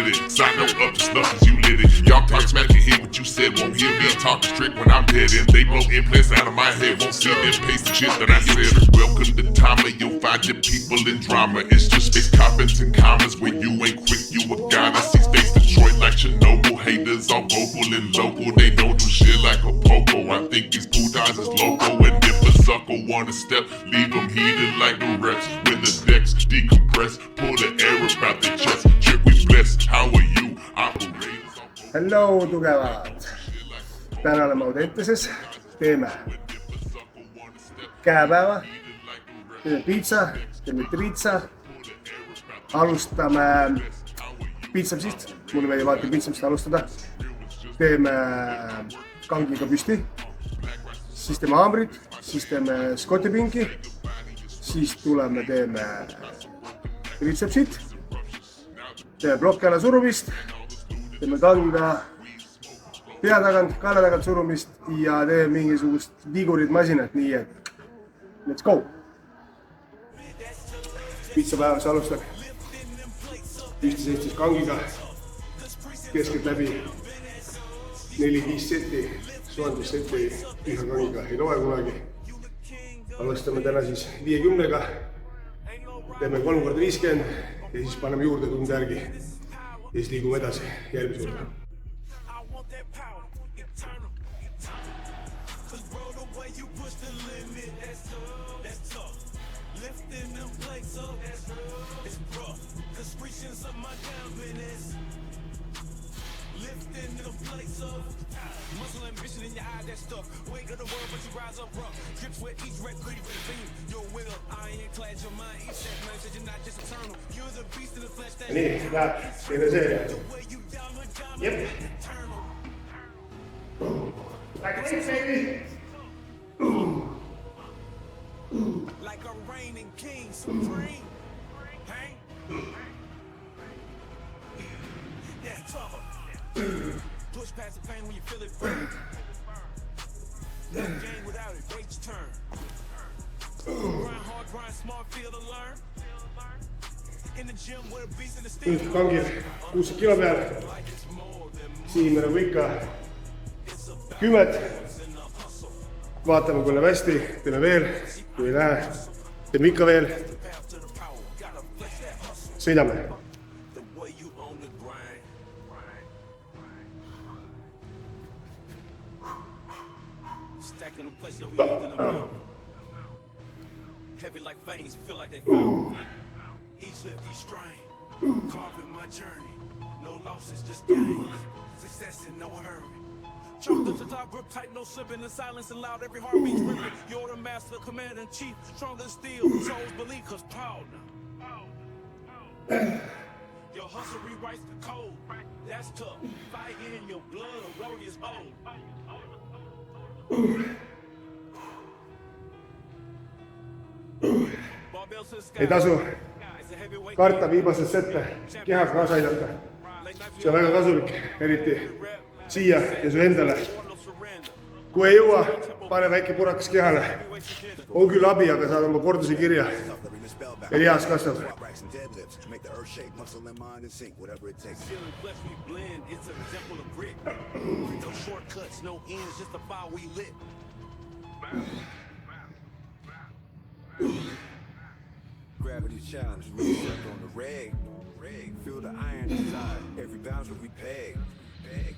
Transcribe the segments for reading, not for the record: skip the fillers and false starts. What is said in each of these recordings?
split it. Sign no up to snuff cause you lit it. Y'all talk smack and hear what you said. Won't hear me talking strict when I'm dead. And they blow implants out of my head. Won't see them pace the shit that I said. Welcome to Tama, you'll find your people in drama. It's just space comments and commas. When you ain't quick, you a god. I see space Detroit like Chernobyl. Haters all vocal and local. They don't do shit like a popo. I think these putas is local. And if a sucker wanna step, leave them heated like the reps. When the decks decompress, pull the air about their chest. Check we blessed, how are you? Operators. Hello tugevad! Täna oleme Audentases, teeme käepäeva, teeme piitsa, teeme tritsa. Alustame piitsapsist, mulle meeldib vaata piitsapsist alustada. Teeme kangiga püsti, siis teeme haamrit, siis teeme skotipinki, siis tuleme teeme tritsepsit, teeme plokki alla surumist, teeme kangiga pea tagant, kaela tagant surumist ja teeme mingisugust vigurid masinat, nii et let's go! Piitsapäevas alustab püsti seistes kangiga, keskelt läbi 4-5 seti, suandus seti tühja kangiga, ei loe kunagi. Alustame täna siis 50-ga, teeme 3x50 ja siis paneme juurde tund järgi ja siis liigume edasi järgmise juurde. Muscle ambition in your eye, that stuff. Weight of the world, but you rise up rough. Grips with each rep, greedy for the theme. You're a winner, ironclad, your mind, each step, man, said you're not just eternal. You're the beast in the flesh that Nii, läheb teine seeria. Jep. Like a race, baby. like a reigning king, supreme. Hey? That's tough. Push past the pain when you feel it burn. No game without it, wait your turn. Grind hard, grind smart, feel to learn. In the gym with a beast in the steel. Nüüd kangil 60 kilo peal. Siimene nagu ikka 10. Vaatame, kui läheb hästi, teeme veel, kui ei lähe, teeme ikka veel. Sõidame. Heavy like veins, feel like they found. Each lift, each strain. Carving my journey. No losses, just gains. Success in no hurry. Choke to the top, grip tight, no slipping. In silence and loud, every heartbeat ripping. You're the master, commander in chief. Stronger than steel, souls believe, cause proud now. Your hustle rewrites the code. That's tough. Fight in your blood, a warrior's old. Ei tasu karta viimases sette kehas kaasa aidata. See on väga kasulik, eriti siia ja su endale. Kui ei jõua, pane väike purakas kehale. On küll abi, aga saad oma kordusi kirja ja lihas kasvab. Gravity's challenge, reset on the reg. Feel the iron inside, every bounce will be pegged.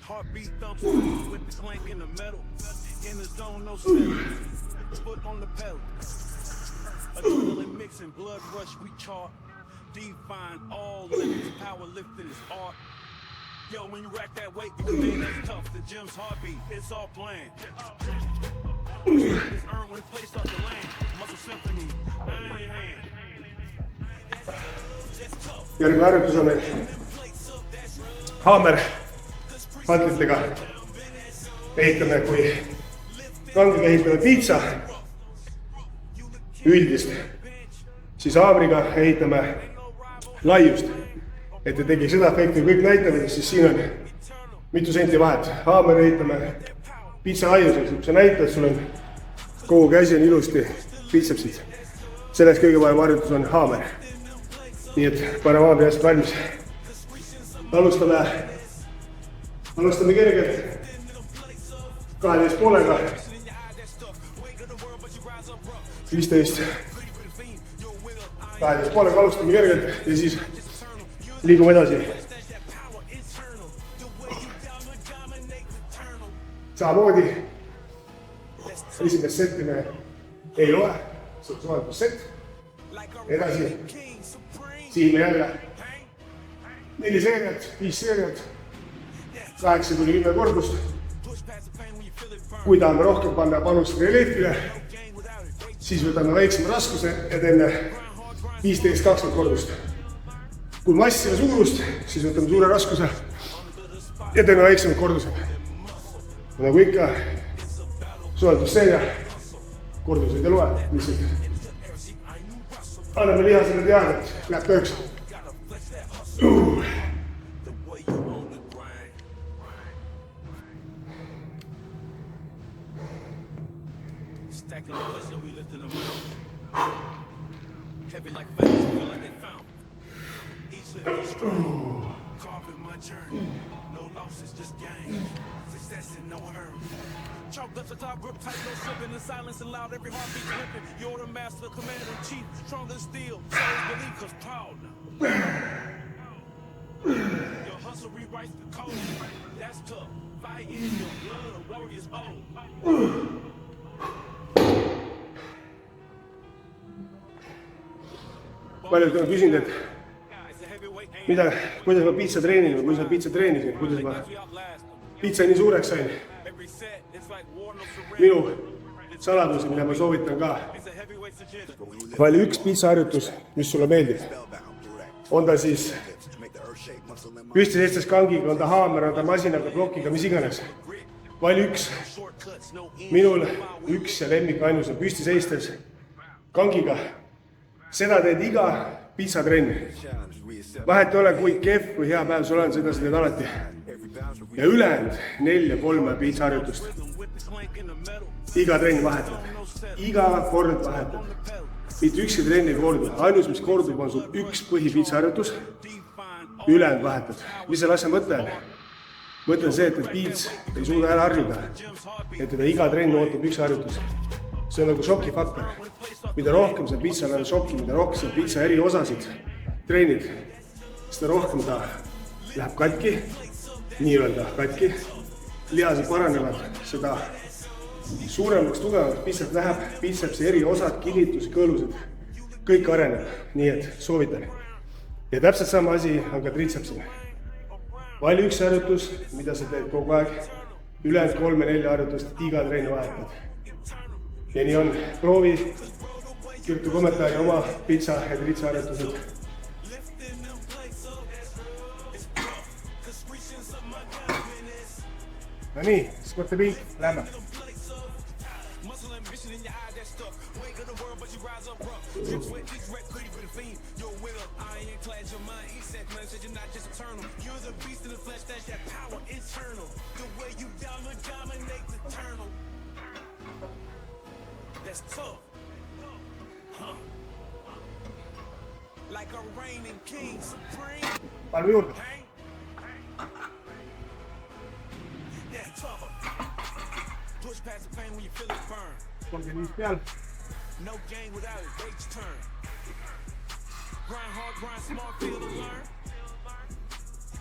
Heartbeat thumps with the clank in the metal. In the zone, no settle. Foot on the pedal. Adrenaline mixing, blood rush, we chart. Define all limits, power lifting is art. Yo, when you rack that weight, you can that's tough. The gym's heartbeat, it's all planned. It's earned when it's placed off the land. Muscle symphony, hand in hand. Järgmine harjutus on meil haamer pantlitega. Ehitame, kui kangiga ehitame piitsa üldist, siis haamriga ehitame laiust. Et te tegi seda efekti, kui kõik näitame, siis siin on mitu senti vahet. Haamer ehitame piitsa laiuseks, kui sa näitad, sul on kogu käsi on ilusti piitsapsid. Sellest kõige parem harjutus on haamer. Nii et paneme haamri hästi valmis. alustame kergelt 12,5-ga, 15, 12,5-ga alustame kergelt ja siis liigume edasi. Samamoodi esimest setti me ei loe, see on soojendusset. Edasi, siin jälle 4 seeriat, 5 seeriat, 8-10 kordust. Kui tahame rohkem panna panustada reljeefile, siis võtame väiksema raskuse ja teeme 15-20 kordust. Kui massi ja suurust, siis võtame suure raskuse ja teeme väiksemad kordused. Nagu ikka, soojendusseeria, kordused ei loe, lihtsalt anname lihasele teada, et läheb tööks. Chalk up the top, grip tight, no slipping. In silence and loud, every heartbeat ripping. You're the master, commander-in-chief, stronger than steel. Souls believe, cause proud now. Your hustle rewrites the code. That's tough. Fight in your blood, a warrior's old. Paljud on küsinud, et kuidas ma pitsa treenin või kuidas ma pitsa treenisin, kuidas ma pitsa nii suureks sain. Minu saladus, mida ma soovitan ka. Vali üks pitsaharjutus, mis sulle meeldib. On ta siis püstiseistes kangiga, on ta haamer, on ta masinaga, plokiga, mis iganes. Vali üks. Minul üks ja lemmik ainus on püstiseistes kangiga. Seda teed iga pitsatrenni. Vahet ei ole, kui kehv või hea päev sul on, seda sa teed alati. Ja ülejäänud 4-3 pitsaharjutust. Iga trenn vahetab. Iga kord vahetab. Mitte ükski trenn ei kordu. Ainus, mis kordub, on sul üks põhipitsaharjutus. Ülejäänud vahetab. Mis selle asja mõte on? Mõte on see, et pits ei suuda ära harjuda. Et teda iga trenn ootab üks harjutus. See on nagu šokifaktor. Mida rohkem sa pitsal on šoki, mida rohkem sa pitsa eri osasid treenid, seda rohkem ta läheb katki, nii-öelda katki. Lihased paranevad, seda suuremaks, tugevamaks pitsat läheb, pitsapsi eri osad, kinnitus, kõõlused, kõik areneb, nii et soovitan. Ja täpselt sama asi on ka triitsepsil. Vali üks harjutus, mida sa teed kogu aeg, ülejäänud 3-4 harjutust iga trenn vahetad. Ja nii on, proovi, kirjuta kommentaari oma pitsa ja triitsa harjutused. No nii, squatte pink, lähme. Palme juurde. Kolge viis peal. No game without it, H turn. Grind hard, grind smart, feel to learn.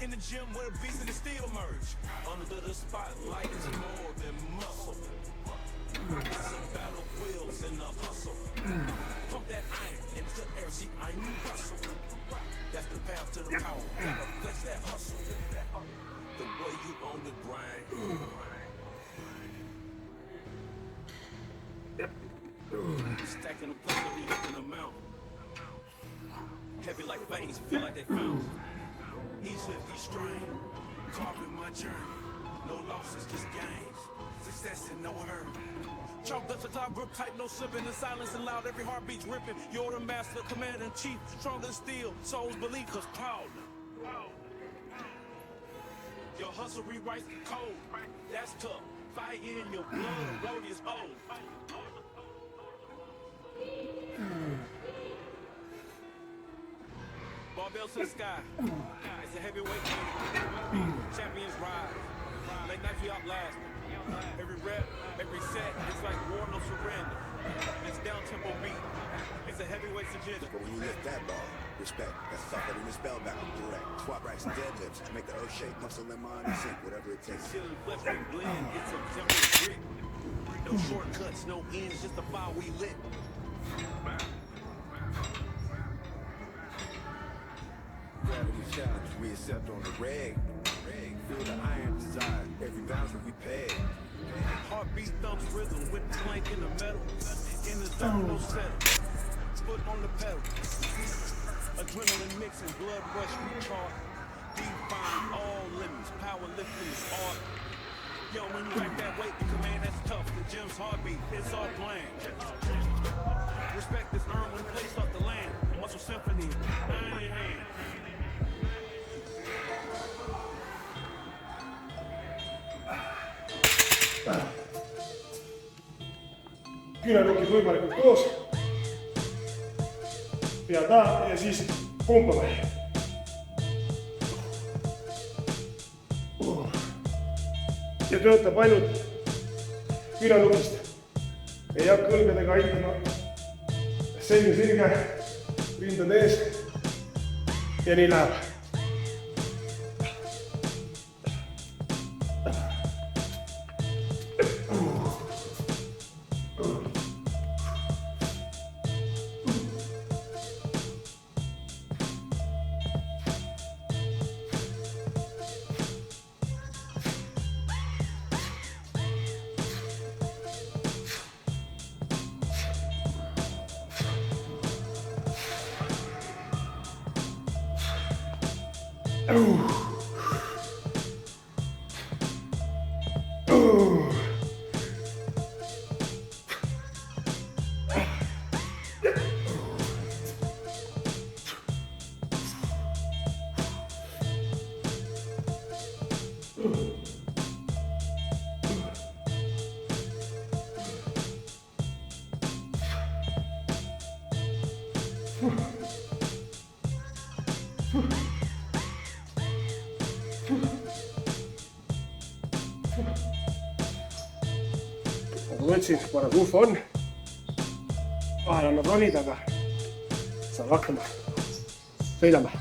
In the gym where the beast and the steel merge. Under the spotlight is more than muscle. It's a battle wheels and a hustle. Pump that iron into air, see iron hustle. That's the path to the power, gotta flex that hustle. The way you on the grind. Stacking the place, we lifting them out. Heavy like veins, feel like they found. Each lift, each strain. Carving my journey. No losses, just gains. Success in no hurry. Chalked up the top, grip tight, no slipping. In silence and loud, every heartbeat's ripping. You're the master, commander-in-chief. Stronger than steel, souls believe, cause proud. Your hustle rewrites the code. That's tough. Fight in your blood, the road is old. Barbells to the sky. It's a heavyweight game. we outlast them. Every rep, every set, it's like war, no surrender. It's down tempo beat. It's a heavyweight agenda. But when you lift that bar, respect. That's tough, but in spellbound, direct. Squat racks and deadlifts. Make the earth shake, muscle and mind and sink, whatever it takes. Ceiling flex and blend, it's a tempo grit. No shortcuts, no ends, just the fire we lit. Gravity challenge, we accept on the reg. Feel the iron desire, every boundary we peg. Heartbeat thumps rhythm with the plank in the metal. In the zone, no settle. Foot on the pedal. Adrenaline mixing, blood rush recharge. Define all limits. Power lifting is art. Yo, when you rack that weight, you command that's tough. The gym's heartbeat, it's our plan. Respect is earned when placed off the land. Muscle symphony, hand in hand. Küünarnukid võimalikult koos. Pea taha ja siis pumpame. Ja töötab ainult küünarnukist. Ei hakka õlgadega aitama. Selge sirge, rindad ees ja nii läheb. Nagu ütlesin, paras ufo on. Vahel annab ronida, aga saab hakkama. Sõidame.